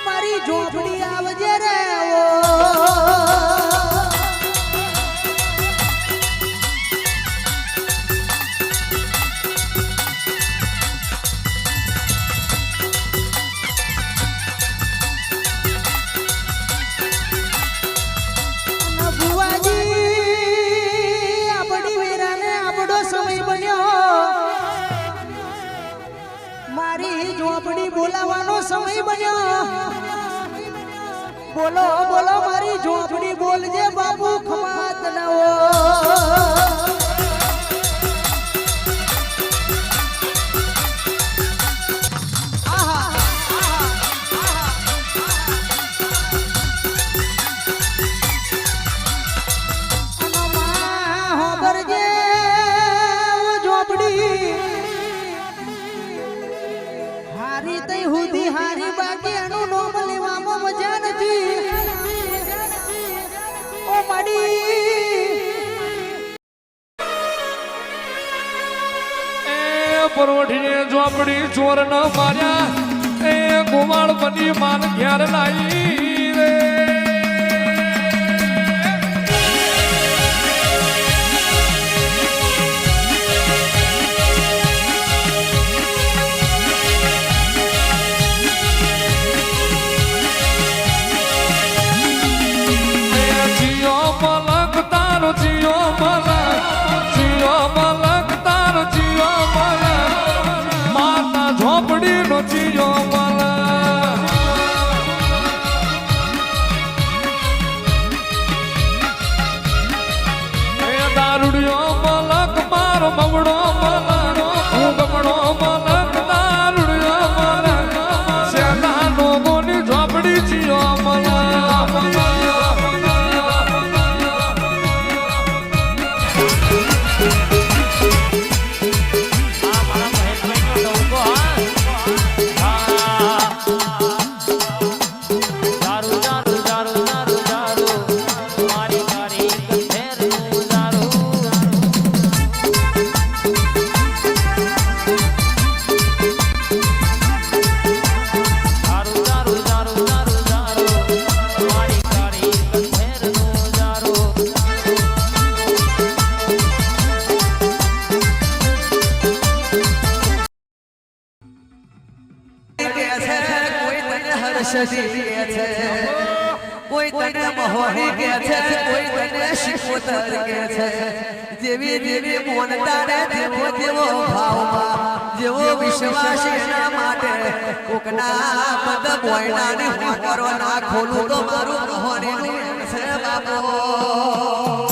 મારી ઝોપડી આવજે રે ઝોપડી બોલાવાનો સમય બન્યો બોલો બોલો મારી ઝોપડી બોલજે બાપુ ખમાત નવો હારી બાકી એનું નોમ લેવામાં મજા નથી ઓ માડી એ પરોઠીને ઝોપડી ચોર ન માર્યા એ ગોવાળ બની માન ઘેર લાઈ રે મવડો મલનો હું ગમડો મલક દારૂડિયો મલક સેના લોકોની ઝોપડી જીયો કોઈ તને મહોરી કે છે કોઈ તને શિકોતર કે છે જેવી જેવી મોનતા ને જેવો જેવો ભાવમાં જેવો વિશ્વાસ એના માટે કોકના પદ બોયનાની હોકરો ના ખોલું તો મારું મહોરીનું છે બાપો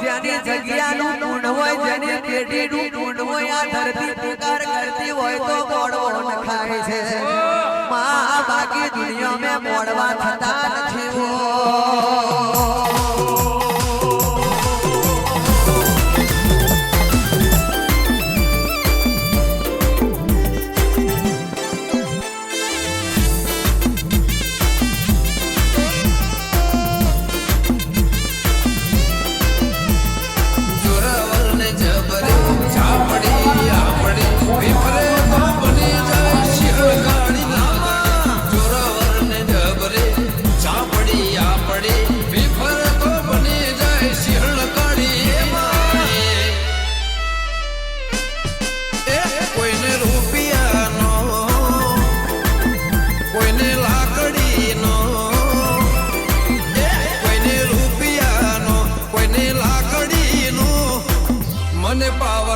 જેની જગ્યાનું પૂર્ણ હોય જેની પેઢીનું પૂર્ણ હોય આ ધરતી પુકાર કરતી હોય તો મોડવો નખાય છે માં બાકી દુનિયા મેં મોડવા થતા નથી Before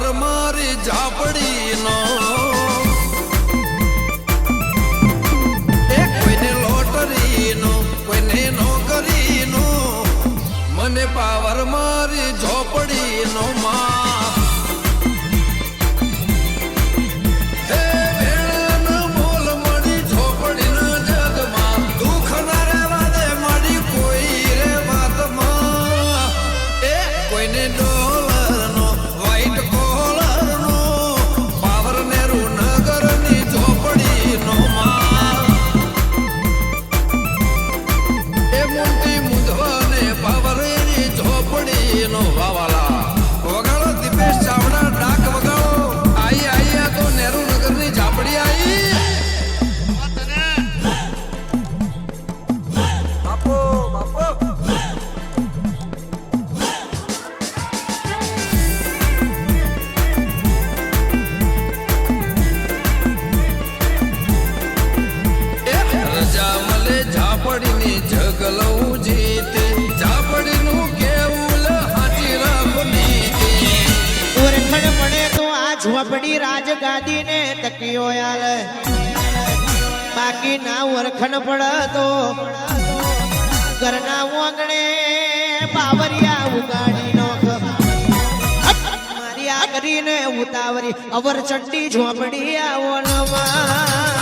પાવર મારી ઝાપડીનો કોઈને લોટરીનો કોઈને નોકરીનો મને પાવર મારી ઝોપડીનો માં હે વેણનો મોલ મળી ઝોપડીના જગમાં દુઃખ ના રહેવા દે મળી કોઈ રે વાતમાં એ કોઈને ડોલરનો વ્હાઈટ કોલરનો પાવર નેરુ નગરની ઝોપડીનો માં એ મોટી મુંદવાને પાવરેની ઝોપડીનો વાવાલા વગાડો દીપેશ ચાવડા ડાક વગાડો આઈ આઈ આ તો નેહરુ નગરની ઝાપડી આઈ બાપો બાપો રજા મલે ઝાપડીની જગલવું જીતે ઝાપડીનું કેવું હાચી રાખો નીતિ ઓરખણ પડે તો આ ઝોપડી રાજગાદી ને તકિયો આલે બાકી ના ઓરખણ પડે તો ઘરના આંગણે બાવરિયા ઉગાડી નોખ મારી આ કરીને ઉતાવરી અવર ચડ્ડી ઝોપડી આવો નવા